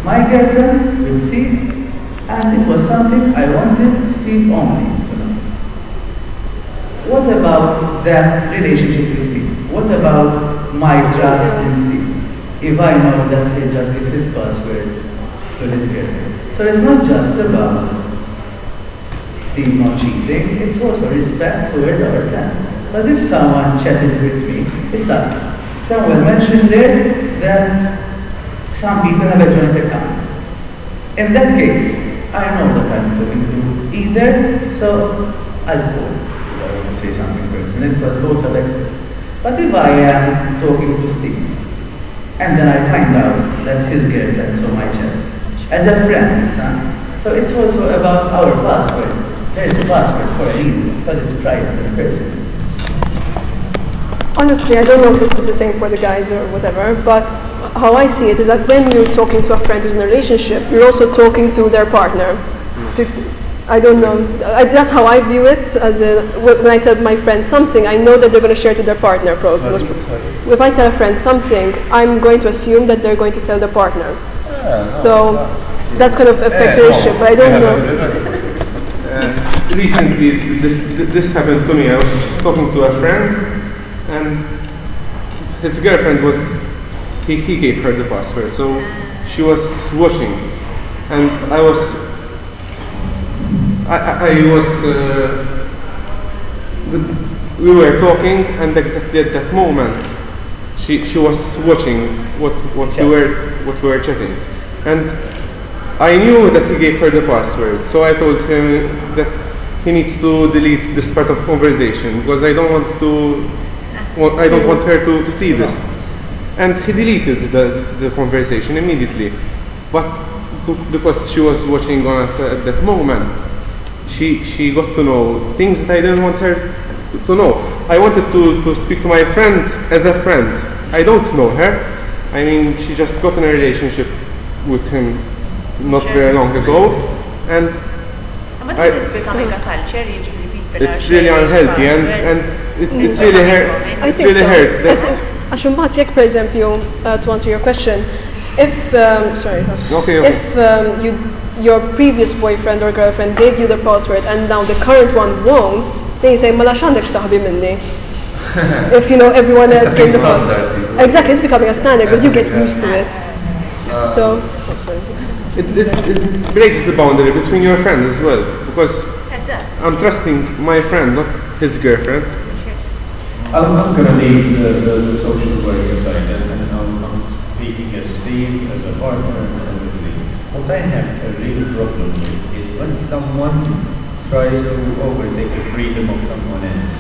my girlfriend with Steve, and it was something I wanted Steve only to know. What about that relationship with Steve? What about my trust in Steve? If I know that he just gives his password to his girlfriend. So it's not just about Steve not cheating, it's also respect towards our friend. Because if someone chatted with me, someone mentioned there that some people have a joint account. In that case, I know that I'm talking to either, so I'll go. I want to say something personal, it was both of us. But if I am talking to Steve, and then I find out that his girlfriend saw my chat, as a friend, so it's also about our password. There is a password for a reason, because it's private and personal. Honestly, I don't know if this is the same for the guys or whatever, but how I see it is that when you're talking to a friend who's in a relationship, you're also talking to their partner. I don't know. That's how I view it. When I tell my friend something, I know that they're going to share it with their partner. Probably. If I tell a friend something, I'm going to assume that they're going to tell their partner. So that kind of affects the relationship. But I don't know. Recently, this happened to me. I was talking to a friend, and his girlfriend he gave her the password, so she was watching, and we were talking, and exactly at that moment, she was watching what we were chatting, and I knew that he gave her the password, so I told him that he needs to delete this part of conversation because I don't want her to see this. And he deleted the conversation immediately. But because she was watching on us at that moment, she got to know things that I didn't want her to know. I wanted to speak to my friend as a friend. I don't know her. I mean, she just got in a relationship with him not very long ago. And but this is becoming a culture, it's really unhealthy, and it really hurts. Għax imbagħad jekk pereżempju to answer your question, if your previous boyfriend or girlfriend gave you the password and now the current one won't, then you say ma lax għandek x'taħbi minni. If everyone else gave the password. Exactly, it's becoming a standard because you get used to it. So it breaks the boundary between your friends as well, because I'm trusting my friend, not his girlfriend. I'm going to leave the social work aside, and I'm speaking as Steve, as a partner, and as a colleague. What I have a real problem with is when someone tries to overtake the freedom of someone else.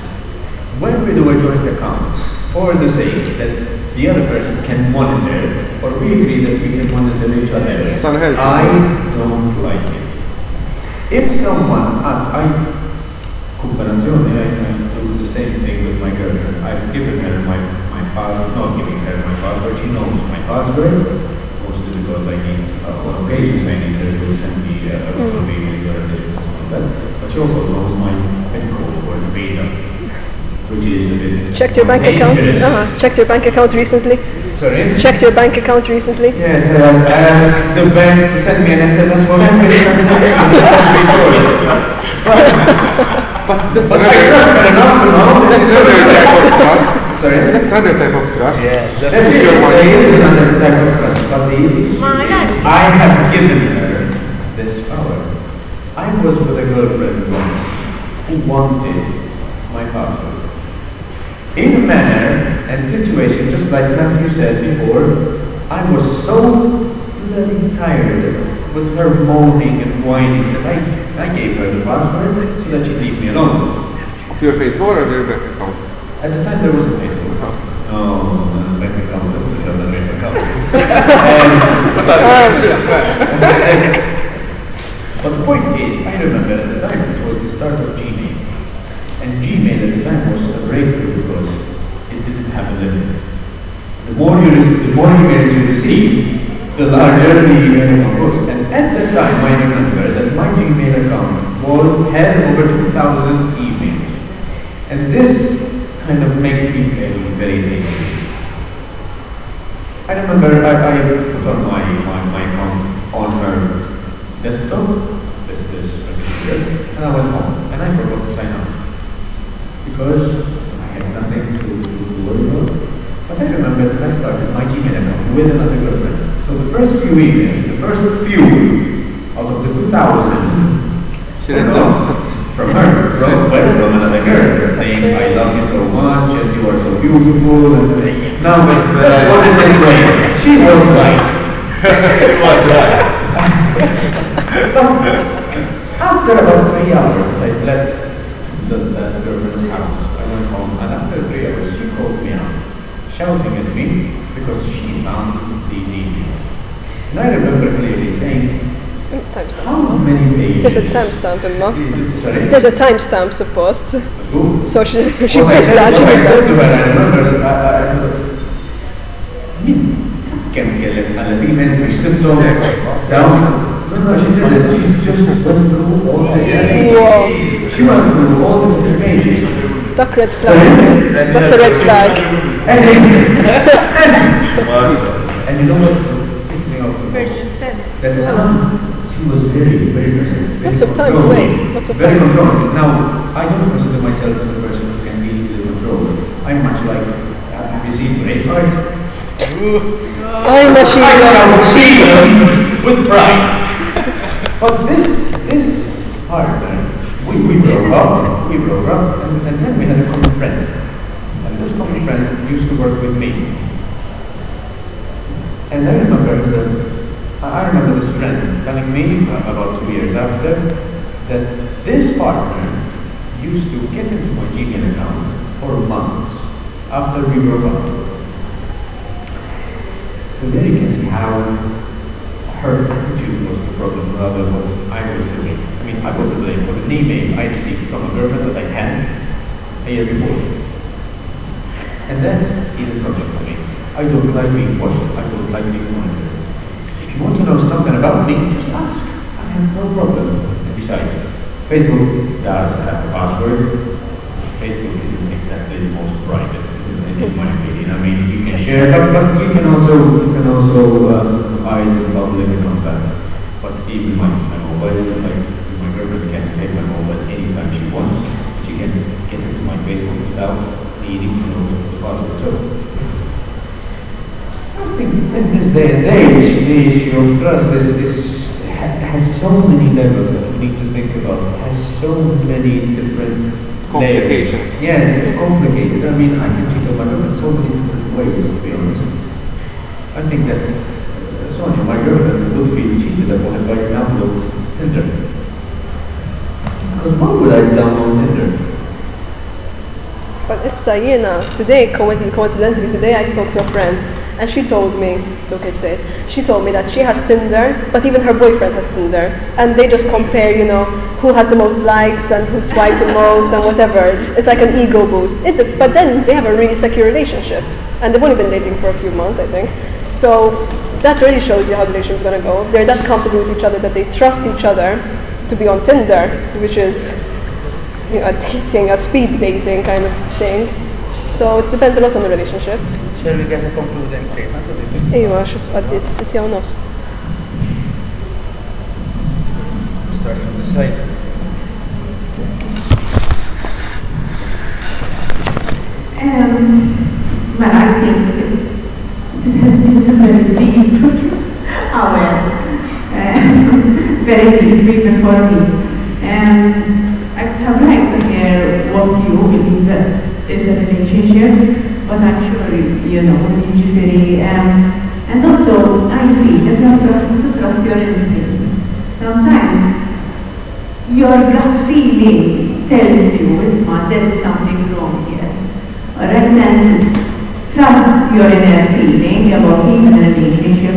When we do a joint account, for the sake that the other person can monitor, or we agree that we can monitor each other, it's unhealthy. I don't like it. If someone, I do the same thing with my girlfriend. I've given her my password, not giving her my password, she knows my password, mostly because I need, on occasions I need her to send me a email or a something like that, but she also knows my PIN code for the visa, which is a bit checked your bank account? Checked your bank account recently? Sorry? Checked your bank account recently? Yes, I asked the bank to send me an SMS for But that's another type of trust. Sorry? That's another type of trust. Yeah, that is another type of trust. But the issue is, I have given her this power. I was with a girlfriend once who wanted my password. In a manner and situation, just like Matthew said before, I was so bloody tired with her moaning and whining that I gave her the password so that she'd leave me alone. Of your Facebook or their bank account? At the time there was a Facebook account. No, bank account, that's another bank account. But the point is, I remember at the time it was the start of Gmail. And Gmail at the time was a breakthrough because it didn't have a limit. The more emails you receive, the larger the email account was. And at that time, I remember that my Gmail account had over 2,000 emails. And this kind of makes me very, very angry. I remember I put on my account on her desktop, this computer, and I went home. And I forgot to sign up. Because I had nothing to worry about. But I remember that I started my Gmail account with another girlfriend. So the first few emails, the first few out of the 2,000, from her, from another girl, saying, I love you so much, and you are so beautiful, and now let's put it this way. She was right. She was right. But after about 3 hours, I left the girlfriend's house. I went home, and after 3 hours, she called me out, shouting at me because she found these emails. And I remember clearly saying, how many pages? There's a timestamp, Emma. Sorry? There's a timestamp supposed. Good. So she What missed I that. She missed said that. to her, I remember, I mean, can get it, and the emails which sit down. No, she didn't. She just went through all the pages. Wow. She went through all the pages. Duck red flag. That's a red flag. And you know what pissed me off? Persistent. That she was very, very persistent. Lots of time to waste. Lots of Very time. controlling. Now, I don't consider myself as a person who can be easily controlled. I'm much like, have you seen Braveheart? I'm a I shall she. see them with pride. But this partner, we broke up, and then we had a common friend. And this common friend used to work with me. And I remember this friend telling me about 2 years after that this partner used to get into my Gmail account for months after we broke up. So there you can see how her attitude was the problem rather than what I was doing. I mean, I got the blame for an email I received from a girlfriend that I had a year before. And that is a problem for me. I don't like being watched. I don't like being monitored. If you want to know something about me, just ask. I have no problem. And besides, Facebook does have a password. Facebook isn't exactly the most private, in my opinion. I mean, you can share, but you can also hide the public contact. But even my mobile, like my girlfriend can take my mobile anytime she wants. She can get into my Facebook without needing to know the password. So I think in this day and age, the issue of trust has so many levels that we need to think about. It has so many different Complications. layers. Yes, it's complicated. I mean, I can cheat on my girlfriend so many different ways, to be honest. I think that Sonia, my girlfriend, would feel cheated upon if I download Tinder. Because why would I download Tinder? But issa jiena, today, coincidentally, today I spoke to a friend and she told me, it's okay to say it, she told me that she has Tinder, but even her boyfriend has Tinder. And they just compare, who has the most likes and who swiped the most and whatever. It's like an ego boost. But then they have a really secure relationship. And they've only been dating for a few months, I think. So that really shows you how the relationship is going to go. They're that comfortable with each other that they trust each other to be on Tinder, which is a dating, a speed dating kind of thing. So it depends a lot on the relationship. Shall we get a concluding statement? What do you think? Ejwa, għaddiet s-sissja u nofs. Start from the side. Well, I think this has been a very deep, very deep even for me. I would like to hear what you believe is a relationship, but I'm sure ġifiri. And also, I feel that you have to trust your instinct. sometimes your gut feeling tells you, Isma, there is something wrong here. Alright, then trust your inner feeling about being in a relationship.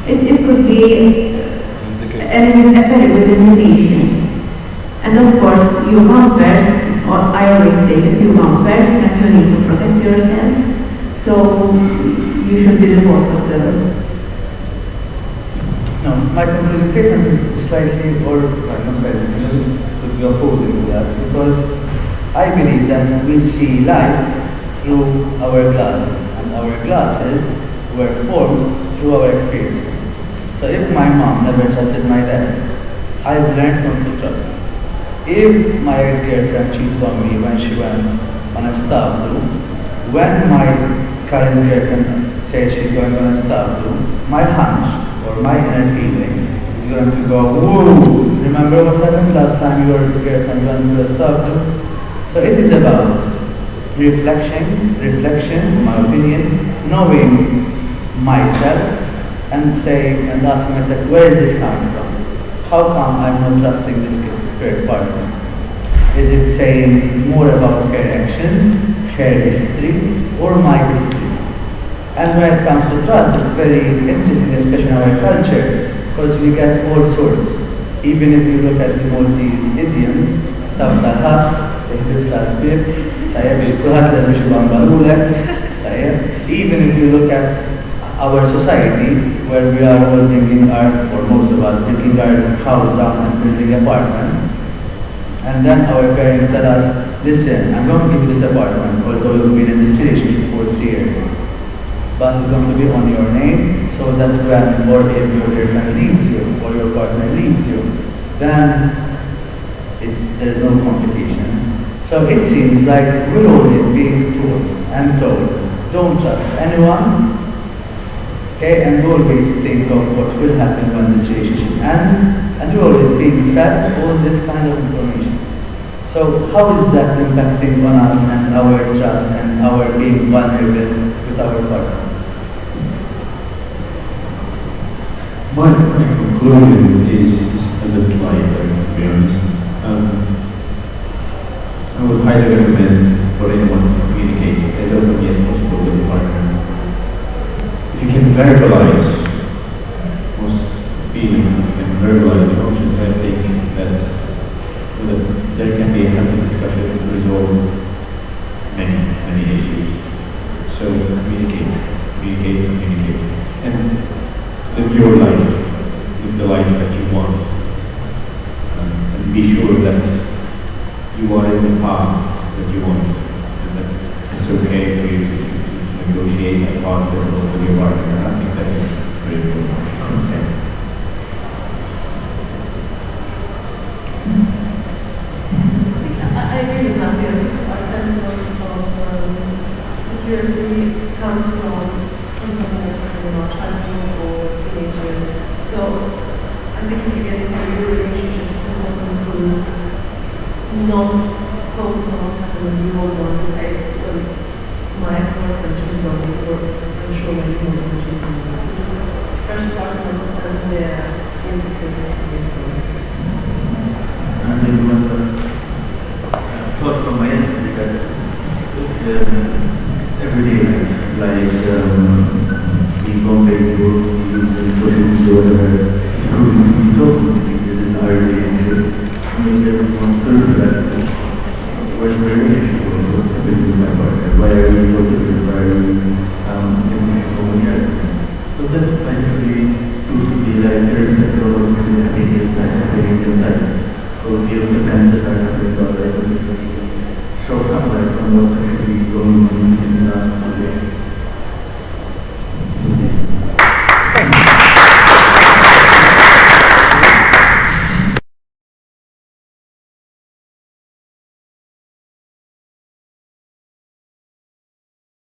It could be a very good indication. And of course, you come first, or I always say that you come first and you need to protect yourself. So you should be the boss of the. No, my concluding statement is slightly, or not slightly, could be opposing to that, because I believe that we see life through our glasses, and our glasses were formed through our experiences. So if my mom never trusted my dad, I've learned not to trust. If my ex-girlfriend cheated on me when she went on a staff do, when my current girlfriend said she's going on a staff do, my hunch or my inner feeling is going to go, whoa, remember what happened last time your girlfriend went to a staff do? So it is about reflection, in my opinion, knowing myself and saying and asking myself, where is this coming from? How come I'm not trusting this third partner? Is it saying more about her actions, her history, or my history? And when it comes to trust, it's very interesting, especially in our culture, because we get all sorts. Even if you look at the Maltese idioms, even if you look at our society, where we are all bringing our, or most of us, bringing our house down and building apartments, and then our parents tell us, listen, I'm going to give you this apartment, although you've been in this relationship for 3 years, but it's going to be on your name, so that when or if your girlfriend leaves you, or your partner leaves you, then there's no complications. So it seems like we're always being taught and told, don't trust anyone, okay, and always think of what will happen when this relationship ends, and you're always being fed all this kind of information. So how is that impacting on us and our trust and our being vulnerable with our partner? My conclusion is a little lighter, to be honest. I would highly recommend for anyone to communicate as openly as possible with the partner. If you can verbalize most feelings, you can verbalize emotions, I think that there can be a healthy discussion to resolve many issues. So communicate, and live your life, live the life that you want, and be sure that you are in the paths that you want, and that it's okay for you to negotiate a path that will with your partner. And I think that is very important. Consent. I agree with that. Our sense of security comes from something that's very much childhood or teenagers. So I think if you get into a new relationship, it's important to not focus on what happened in the old one. My ex-boyfriend cheated on me, so I'm sure my new one will cheat on me. So just fresh start and understand their insecurities coming from. Thoughts from my end is that everyday life, like being on Facebook, using social media, whatever, it's proving to be so complicated in our relationship. I mean, everyone turns that. Where's the relationship? What's happening with my partner? Why are we so different? Why are we so many arguments? So that's basically